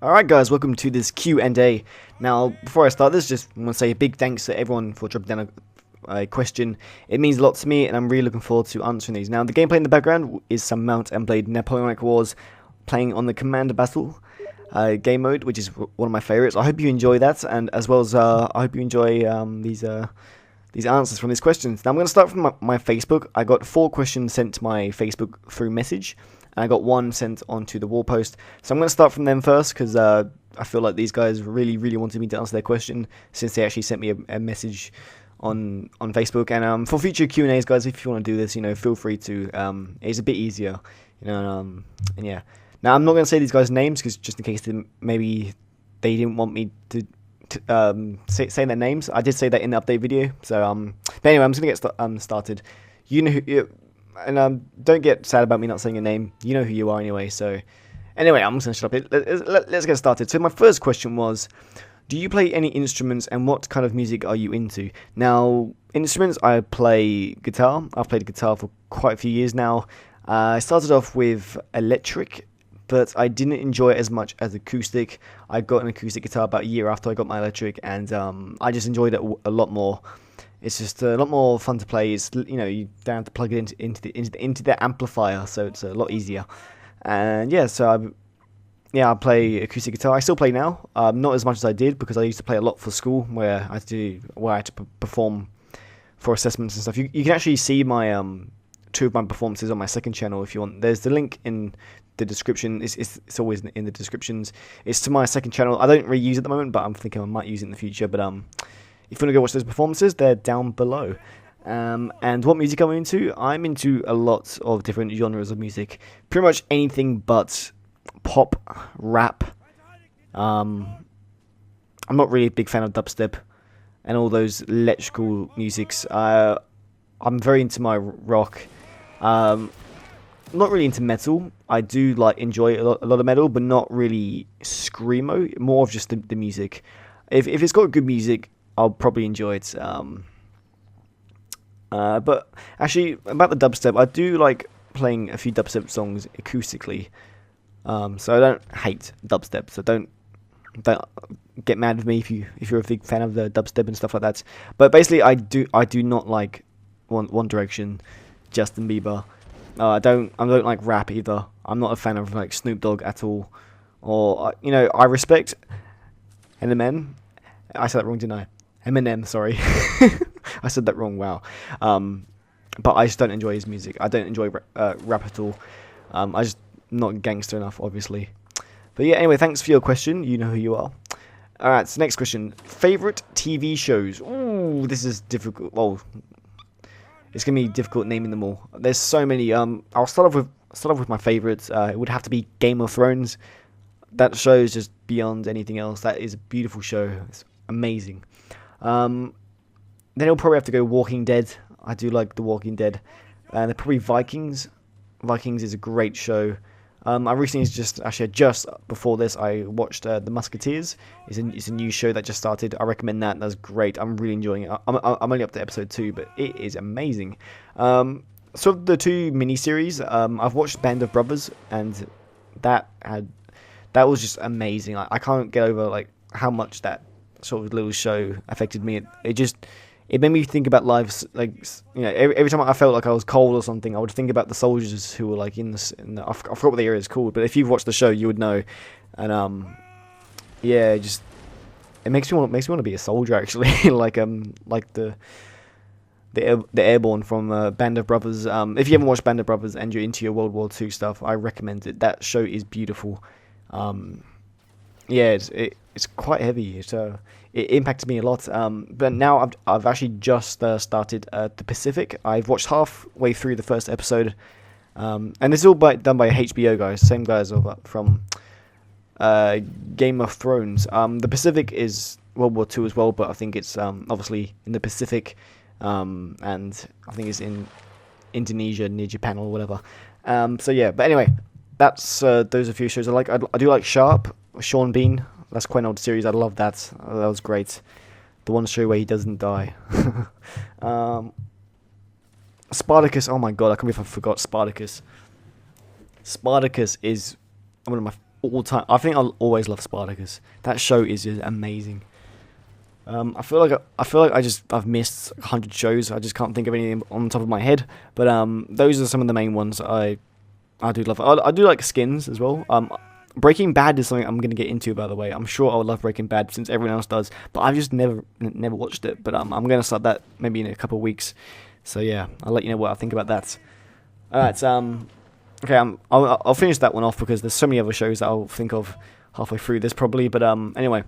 Alright guys, welcome to this Q&A. Now, before I start this, just want to say a big thanks to everyone for dropping down a question. It means a lot to me, and I'm really looking forward to answering these. Now, the gameplay in the background is some Mount&Blade Napoleonic Wars, playing on the Command Battle game mode, which is one of my favorites. I hope you enjoy that, and as well as I hope you enjoy these answers from these questions. Now, I'm going to start from my Facebook. I got 4 questions sent to my Facebook through message, and I got 1 sent onto the wall post. So I'm going to start from them first, because I feel like these guys really wanted me to answer their question, since they actually sent me a message on Facebook. And for future Q&As, guys, if you want to do this, feel free to. It's a bit easier, and yeah. Now, I'm not going to say these guys' names, because just in case maybe they didn't want me to say their names. I did say that in the update video. So but anyway, I'm just going to get started. You know who. And don't get sad about me not saying your name. You know who you are anyway. So anyway, I'm just going to shut up. Let's get started. So my first question was, do you play any instruments, and what kind of music are you into? Now, instruments, I play guitar. I've played guitar for quite a few years now. I started off with electric, but I didn't enjoy it as much as acoustic. I got an acoustic guitar about a year after I got my electric, and I just enjoyed it a lot more. It's just a lot more fun to play. It's, you don't have to plug it into the amplifier, so it's a lot easier. And yeah, so I play acoustic guitar. I still play now, not as much as I did, because I used to play a lot for school, where I had to perform for assessments and stuff. You can actually see my 2 of my performances on my second channel if you want. There's the link in the description. It's always in the descriptions. It's to my second channel. I don't really use it at the moment, but I'm thinking I might use it in the future. But if you want to go watch those performances, they're down below. And what music I'm into? I'm into a lot of different genres of music. Pretty much anything but pop, rap. I'm not really a big fan of dubstep and all those electrical musics. I'm very into my rock. Not really into metal. I do enjoy a lot of metal, but not really screamo. More of just the music. If it's got good music, I'll probably enjoy it. But actually, about the dubstep, I do like playing a few dubstep songs acoustically. So I don't hate dubstep. So don't get mad with me if you're a big fan of the dubstep and stuff like that. But basically, I do not like One Direction, Justin Bieber. I don't like rap either. I'm not a fan of Snoop Dogg at all. Or I respect Eminem. I said that wrong, didn't I? Eminem, sorry. I said that wrong, wow. But I just don't enjoy his music. I don't enjoy rap at all. I just not gangster enough, obviously. But yeah, anyway, thanks for your question. You know who you are. Alright, so next question. Favorite TV shows? Ooh, this is difficult. Well, it's going to be difficult naming them all. There's so many. I'll start off with my favorites. It would have to be Game of Thrones. That show is just beyond anything else. That is a beautiful show. It's amazing. Then it'll probably have to go Walking Dead. I do like The Walking Dead. And they're probably Vikings. Vikings is a great show. I recently just before this, I watched The Musketeers. It's a new show that just started. I recommend that. That's great. I'm really enjoying it. I'm only up to episode 2, but it is amazing. So the 2 miniseries, I've watched Band of Brothers, and that was just amazing. I can't get over how much that sort of little show affected me. It made me think about lives. Every time I felt like I was cold or something, I would think about the soldiers who were in the I forgot what the area is called, but if you've watched the show, you would know. And yeah, it makes me want to be a soldier, actually. The Airborne from Band of Brothers. If you haven't watched Band of Brothers and you're into your World War II stuff, I recommend it. That show is beautiful. Yeah, it's quite heavy, so it impacted me a lot. But now I've actually just started The Pacific. I've watched halfway through the first episode, and this is all done by HBO guys, same guys from Game of Thrones. The Pacific is World War II as well, but I think it's obviously in the Pacific, and I think it's in Indonesia near Japan or whatever. So yeah, but anyway, that's those are a few shows I like. I do like Sharp, Sean Bean. That's quite an old series. I love that. That was great. The one show where he doesn't die. Spartacus. Oh my god, I can't believe I forgot Spartacus. Spartacus is one of all time. I think I'll always love Spartacus. That show is just amazing. I feel like I've missed 100 shows. I just can't think of anything on the top of my head. But those are some of the main ones I do love. I do like Skins as well. Breaking Bad is something I'm going to get into, by the way. I'm sure I would love Breaking Bad since everyone else does, but I've just never watched it. But I'm going to start that maybe in a couple of weeks. So yeah, I'll let you know what I think about that. Alright, okay, I'll finish that one off because there's so many other shows that I'll think of halfway through this probably. But anyway,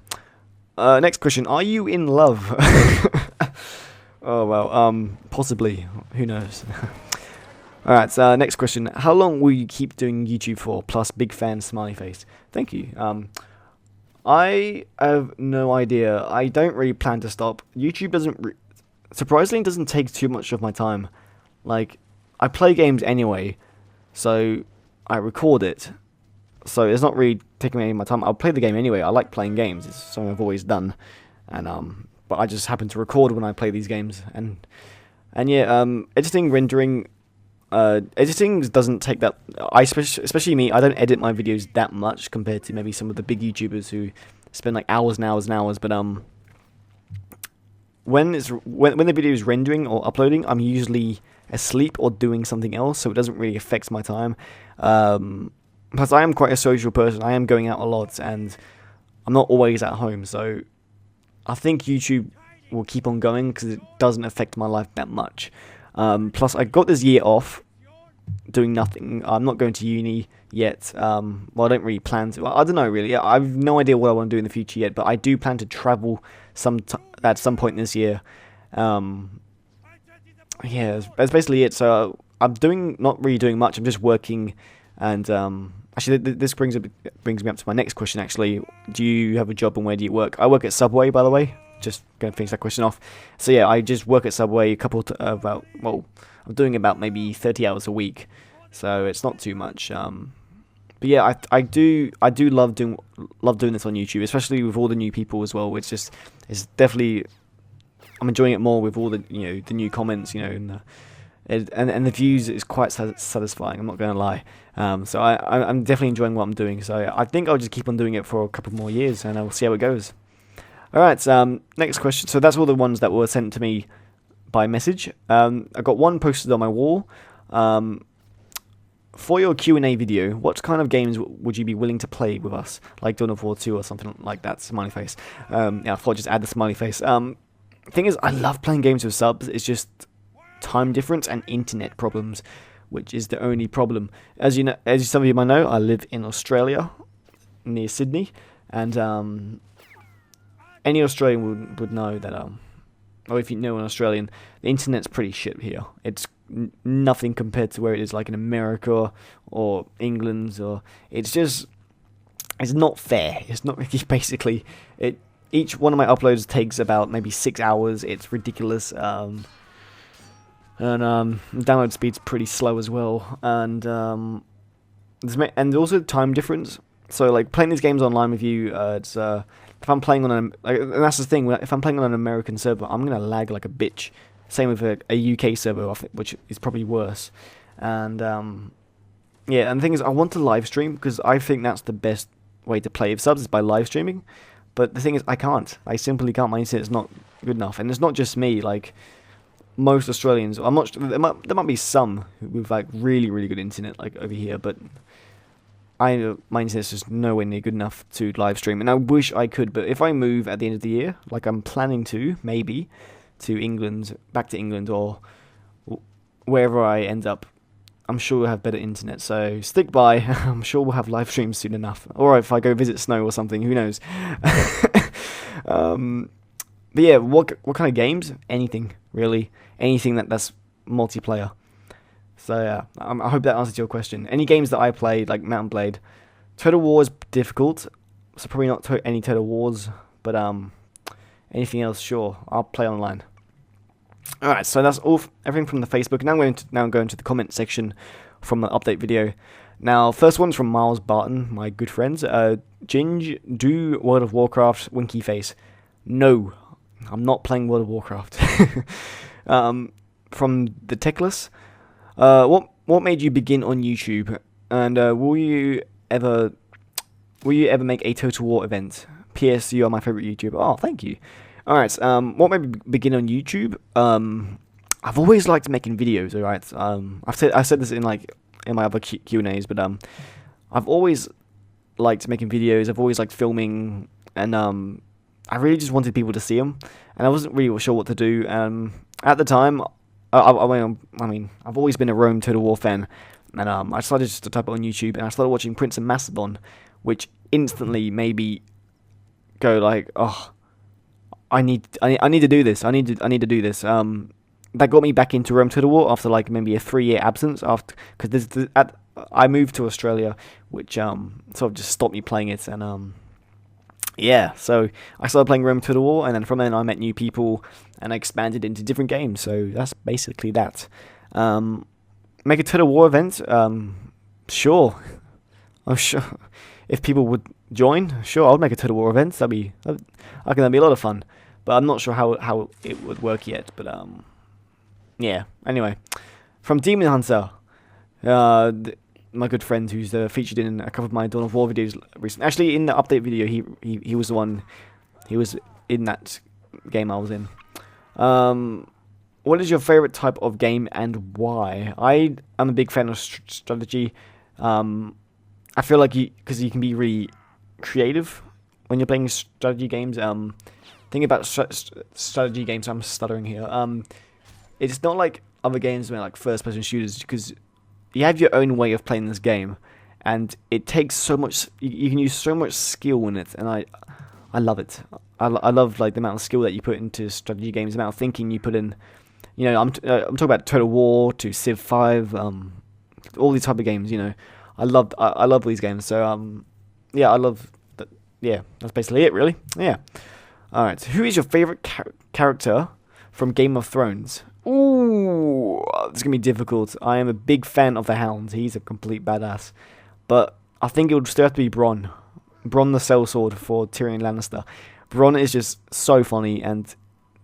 next question: are you in love? Oh well, possibly. Who knows? Alright, next question. How long will you keep doing YouTube for? Plus, big fan, smiley face. Thank you. I have no idea. I don't really plan to stop. YouTube surprisingly doesn't take too much of my time. Like, I play games anyway, so I record it. So it's not really taking any of my time. I'll play the game anyway. I like playing games. It's something I've always done. And but I just happen to record when I play these games. And yeah, editing, rendering. Editing doesn't take that. Especially me, I don't edit my videos that much compared to maybe some of the big YouTubers who spend like hours and hours and hours. But when the video is rendering or uploading, I'm usually asleep or doing something else, so it doesn't really affect my time. Plus, I am quite a social person. I am going out a lot, and I'm not always at home. So I think YouTube will keep on going because it doesn't affect my life that much. Plus, I got this year off doing nothing. I'm not going to uni yet. Well, I don't really plan to. I don't know, really. I have no idea what I want to do in the future yet, but I do plan to travel at some point this year. Yeah, that's basically it. So I'm not really doing much. I'm just working, and actually, this brings me up to my next question. Actually, do you have a job and where do you work? I work at Subway, by the way. Just going to finish that question off. So yeah, I just work at Subway I'm doing about maybe 30 hours a week, so it's not too much. But yeah, I do love doing this on YouTube, especially with all the new people as well. It's definitely, I'm enjoying it more with all the the new comments, and the views is quite satisfying. I'm not going to lie. So I'm definitely enjoying what I'm doing. So I think I'll just keep on doing it for a couple more years, and I'll see how it goes. Alright, next question. So that's all the ones that were sent to me by message. I got one posted on my wall. For your Q&A video, what kind of games would you be willing to play with us? Like Dawn of War 2 or something like that, smiley face. Yeah, I thought I'd just add the smiley face. Thing is, I love playing games with subs. It's just time difference and internet problems, which is the only problem. As some of you might know, I live in Australia, near Sydney, and any Australian would know that, or if you know an Australian, the internet's pretty shit here. It's nothing compared to where it is like in America or England, or it's not fair. It's not basically it. Each one of my uploads takes about maybe 6 hours. It's ridiculous. And download speed's pretty slow as well. And also time difference. So like playing these games online with you, it's if I'm playing on and that's the thing. If I'm playing on an American server, I'm gonna lag like a bitch. Same with a UK server, which is probably worse. And yeah, and the thing is, I want to live stream because I think that's the best way to play with subs is by live streaming. But the thing is, I can't. I simply can't. My internet's not good enough, and it's not just me. Like most Australians, I'm not. There might be some with like really really good internet like over here, but my internet's just nowhere near good enough to live stream, and I wish I could. But if I move at the end of the year, like I'm planning to, maybe to England, back to England, or wherever I end up, I'm sure we'll have better internet. So stick by. I'm sure we'll have live streams soon enough. Or if I go visit Snow or something, who knows? But yeah, what kind of games? Anything really, anything that's multiplayer. So yeah, I hope that answers your question. Any games that I played, like Mount&Blade, Total War is difficult, so probably not any Total Wars, but anything else, sure, I'll play online. Alright, so that's everything from the Facebook. Now I'm going to the comment section from the update video. Now, first one's from Miles Barton, my good friends. Ginge, do World of Warcraft, winky face. No, I'm not playing World of Warcraft. From the Techless, what made you begin on YouTube? And will you ever will you ever make a Total War event? P.S. You are my favorite YouTuber. Oh, thank you. All right. What made me begin on YouTube? I've always liked making videos. All right. I said this in my other Q&As, but I've always liked making videos. I've always liked filming, and I really just wanted people to see them, and I wasn't really sure what to do. At the time, I mean, I've always been a Rome Total War fan, and I decided just to type it on YouTube, and I started watching Prince and Macedon, which instantly made me go like, oh, I need to do this. I need to do this. That got me back into Rome Total War after like maybe a 3-year absence, because I moved to Australia, which sort of just stopped me playing it, and yeah, so I started playing Rome Total War, and then from then I met new people, and I expanded into different games. So that's basically that. Make a Total War event? Sure. I'm sure if people would join, sure, I'll make a Total War event. I reckon that'd be a lot of fun, but I'm not sure how it would work yet. But yeah. Anyway, from Demon Hunter, my good friend who's featured in a couple of my Dawn of War videos recently. Actually, in the update video, he was the one. He was in that game I was in. What is your favorite type of game and why? I am a big fan of strategy. I feel like because you can be really creative when you're playing strategy games. Thinking about strategy games, I'm stuttering here. It's not like other games where like first-person shooters, because you have your own way of playing this game, and it takes so much. You can use so much skill in it, and I love it. I love like the amount of skill that you put into strategy games, the amount of thinking you put in. You know, I'm talking about Total War to Civ 5, all these type of games. You know, I love these games. So yeah, I love that. Yeah, that's basically it, really. Yeah. All right. Who is your favorite character from Game of Thrones? Ooh, it's gonna be difficult. I am a big fan of the Hound. He's a complete badass, but I think it would still have to be Bronn. Bronn the Sellsword for Tyrion Lannister. Bronn is just so funny, and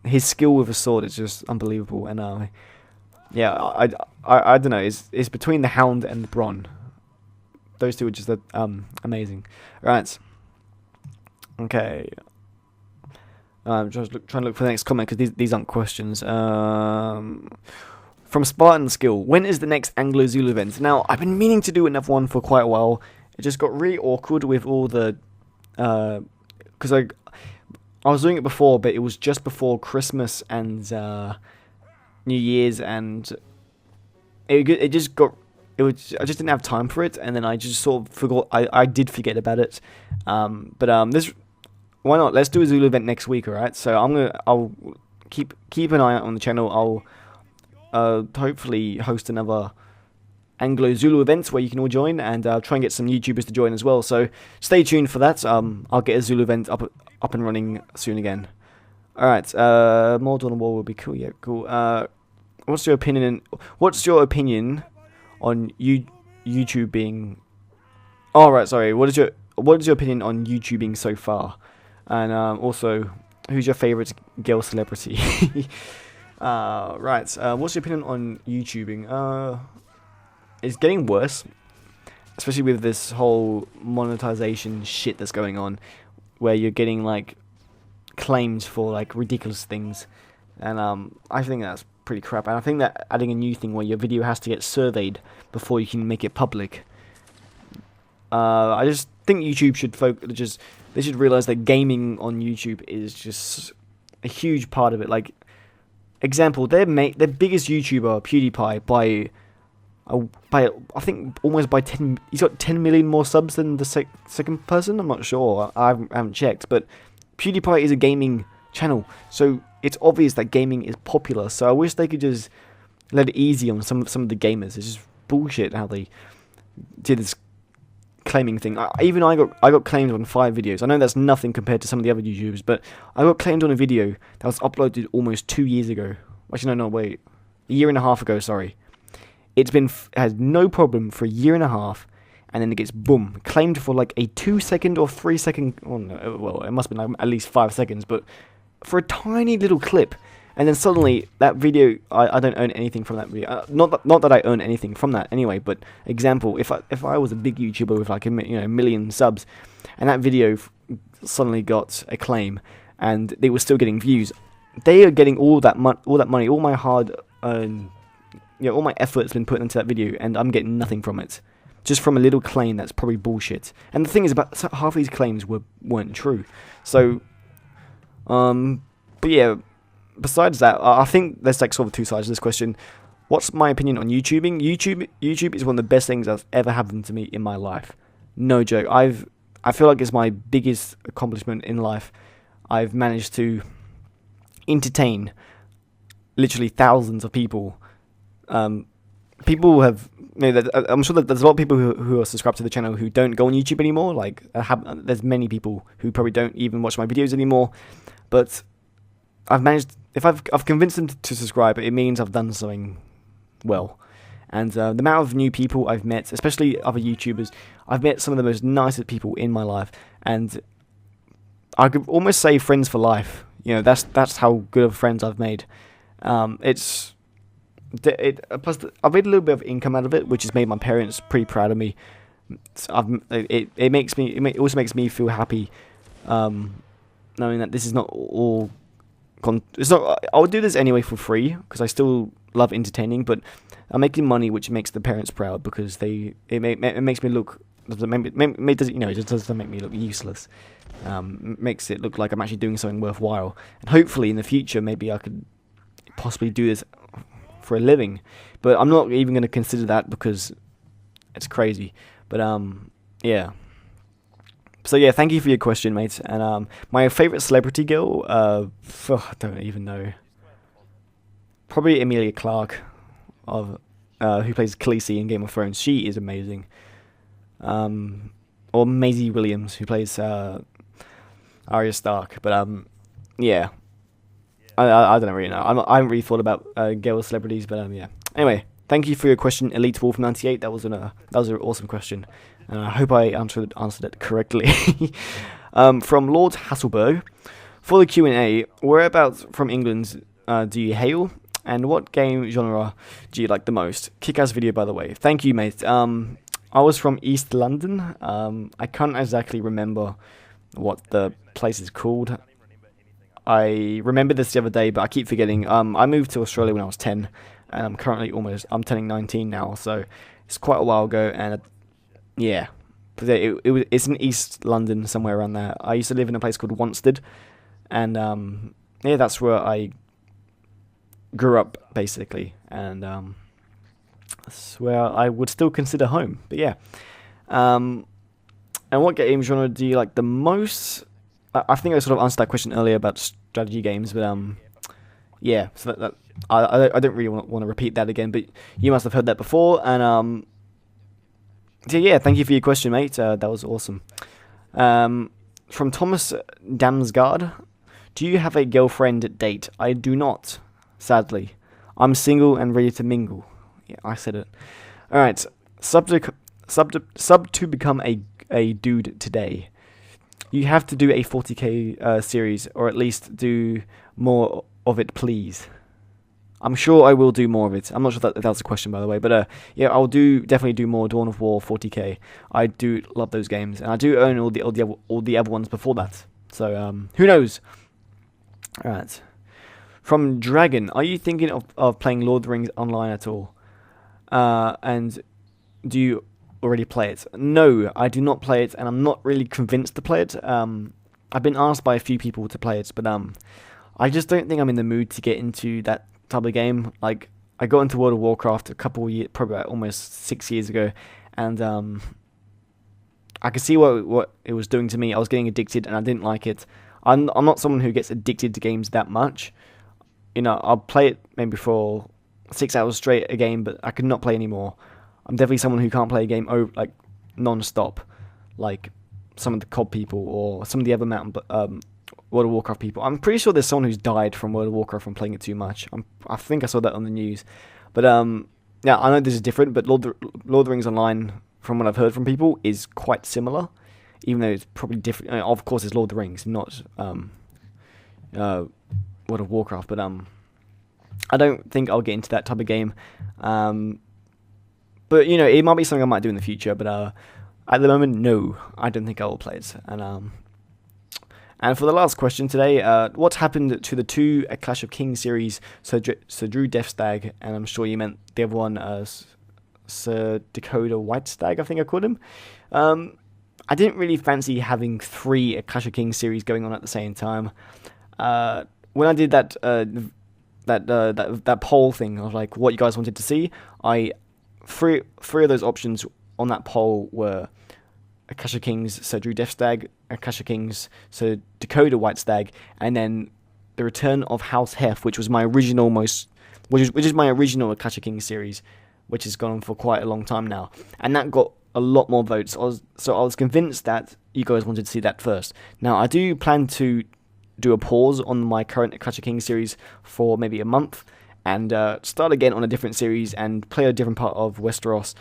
his skill with a sword is just unbelievable. And yeah, I don't know. It's between the Hound and Bronn. Those two are just amazing. Right. Okay. I'm just trying to look for the next comment, because these aren't questions. From Spartan Skill, when is the next Anglo-Zulu event? Now, I've been meaning to do another one for quite a while. It just got really awkward with all the... Because I was doing it before, but it was just before Christmas and New Year's, and it just got... I just didn't have time for it, and then I just sort of forgot. I did forget about it. But this... Why not? Let's do a Zulu event next week, alright? So I'll keep an eye out on the channel. I'll hopefully host another Anglo-Zulu event where you can all join, and I'll try and get some YouTubers to join as well. So stay tuned for that. I'll get a Zulu event up and running soon again. Alright, more Dawn of War will be cool. Yeah, cool. What's your opinion on YouTube being... Oh, right, sorry. What is your opinion on YouTubing so far? And also, who's your favorite girl celebrity? Right. What's your opinion on YouTubing? It's getting worse, especially with this whole monetization shit that's going on, where you're getting like claims for like ridiculous things, and I think that's pretty crap. And I think that adding a new thing where your video has to get surveyed before you can make it public. I just think YouTube should they should realize that gaming on YouTube is just a huge part of it. Like, example, their biggest YouTuber, PewDiePie, I think almost by 10, he's got 10 million more subs than the second person. I'm not sure. I haven't checked, but PewDiePie is a gaming channel, so it's obvious that gaming is popular. So I wish they could just let it easy on some of the gamers. It's just bullshit how they did this claiming thing. Even I got claimed on 5 videos. I know that's nothing compared to some of the other YouTubers, but I got claimed on a video that was uploaded almost 2 years ago. Actually, no, wait, a year and a half ago. Sorry, it's been had no problem for a year and a half, and then it gets boom claimed for like a 2-second or 3-second. Oh no, well, it must have been like at least 5 seconds, but for a tiny little clip. and then suddenly that video, I don't earn anything from that video. Not that I earn anything from that anyway. But example, if I was a big YouTuber with like a million subs, and that video suddenly got acclaim, and they were still getting views, they are getting all that money, all my hard, all my effort's been put into that video, and I'm getting nothing from it, just from a little claim that's probably bullshit. And the thing is, about half of these claims weren't true. So, but yeah. Besides that, I think there's like sort of two sides to this question. What's my opinion on YouTubing? YouTube is one of the best things that's ever happened to me in my life. No joke. I feel like it's my biggest accomplishment in life. I've managed to entertain literally thousands of people. People have, I'm sure that there's a lot of people who are subscribed to the channel who don't go on YouTube anymore. Like, there's many people who probably don't even watch my videos anymore. But I've managed. If I've convinced them to subscribe, it means I've done something well. And the amount of new people I've met, especially other YouTubers, I've met some of the most nicest people in my life, and I could almost say friends for life. That's how good of friends I've made. Plus I've made a little bit of income out of it, which has made my parents pretty proud of me. It also makes me feel happy, knowing that this is not all. It's not. I would do this anyway for free because I still love entertaining, but I'm making money, which makes the parents proud because it makes me look. It just doesn't make me look useless. Makes it look like I'm actually doing something worthwhile, and hopefully in the future maybe I could possibly do this for a living. But I'm not even going to consider that because it's crazy. But yeah. So yeah, thank you for your question, mate. And my favorite celebrity girl, I don't even know. Probably Emilia Clarke, who plays Khaleesi in Game of Thrones. She is amazing. Or Maisie Williams, who plays Arya Stark. But yeah, I don't really know. I haven't really thought about girl celebrities, but yeah. Anyway, thank you for your question, Elite Wolf 98. That was an awesome question. And I hope I answered it correctly. From Lord Hasselberg, for the Q&A, whereabouts from England do you hail, and what game genre do you like the most? Kick-ass video, by the way. Thank you, mate. I was from East London. I can't exactly remember what the place is called. I remember this the other day, but I keep forgetting. I moved to Australia when I was 10, and I'm turning 19 now, so it's quite a while ago, and yeah, it's in East London, somewhere around there. I used to live in a place called Wanstead, and yeah, that's where I grew up, basically, and that's where I would still consider home. But yeah, and what game genre do you like the most? I think I sort of answered that question earlier about strategy games, but yeah, so that I don't really want to repeat that again, but you must have heard that before, and so yeah, thank you for your question, mate. That was awesome. From Thomas Damsgaard, do you have a girlfriend date? I do not, sadly. I'm single and ready to mingle. Yeah, I said it. All right, sub to become a dude today. You have to do a 40k series, or at least do more of it, please. I'm sure I will do more of it. I'm not sure that was a question, by the way, but yeah, I'll definitely do more Dawn of War 40k. I do love those games, and I do own all the other ones before that. So who knows? All right. From Dragon, are you thinking of playing Lord of the Rings online at all? And do you already play it? No, I do not play it, and I'm not really convinced to play it. I've been asked by a few people to play it, but I just don't think I'm in the mood to get into that type of game. Like, I got into World of Warcraft a couple of years, probably almost 6 years ago, and I could see what it was doing to me. I was getting addicted, and I didn't like it. I'm not someone who gets addicted to games that much. I'll play it maybe for 6 hours straight a game, but I could not play anymore. I'm definitely someone who can't play a game like non-stop, like some of the COD people or some of the other World of Warcraft people. I'm pretty sure there's someone who's died from World of Warcraft from playing it too much. I think I saw that on the news. But yeah, I know this is different, but Lord of the Rings Online, from what I've heard from people, is quite similar, even though it's probably different. Of course, it's Lord of the Rings, not World of Warcraft. But I don't think I'll get into that type of game. But you know, it might be something I might do in the future. But at the moment, no, I don't think I will play it. And for the last question today, what happened to the two Clash of Kings series, Sir Drew Deathstag, and I'm sure you meant the other one, Sir Dakota Whitestag, I think I called him. I didn't really fancy having 3 Clash of Kings series going on at the same time. When I did that poll thing of like what you guys wanted to see, three of those options on that poll were a Clash of Kings Sir Drew Deathstag, a Clash of Kings Sir Dakota Whitestag, and then the return of House Heph, which was my original which is my original Clash of Kings series, which has gone on for quite a long time now, and that got a lot more votes. So I was convinced that you guys wanted to see that first. Now I do plan to do a pause on my current Clash of Kings series for maybe a month, and start again on a different series and play a different part of Westeros.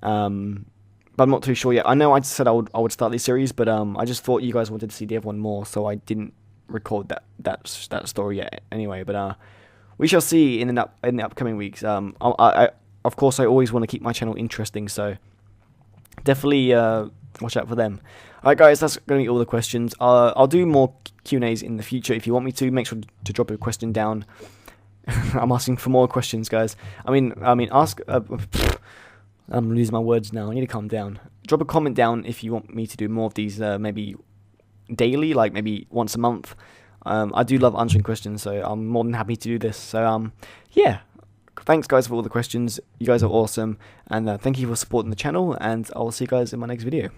But I'm not too sure yet. I know I said I would start this series, but I just thought you guys wanted to see the other one more, so I didn't record that story yet. Anyway, but we shall see in the upcoming weeks. I of course I always want to keep my channel interesting, so definitely watch out for them. Alright guys, that's going to be all the questions. I'll do more Q&As in the future. If you want me to, make sure to drop a question down. I'm asking for more questions, guys. I mean, ask. I'm losing my words now. I need to calm down. Drop a comment down if you want me to do more of these, maybe daily, like maybe once a month. I do love answering questions, so I'm more than happy to do this. So, yeah. Thanks, guys, for all the questions. You guys are awesome. And thank you for supporting the channel. And I'll see you guys in my next video.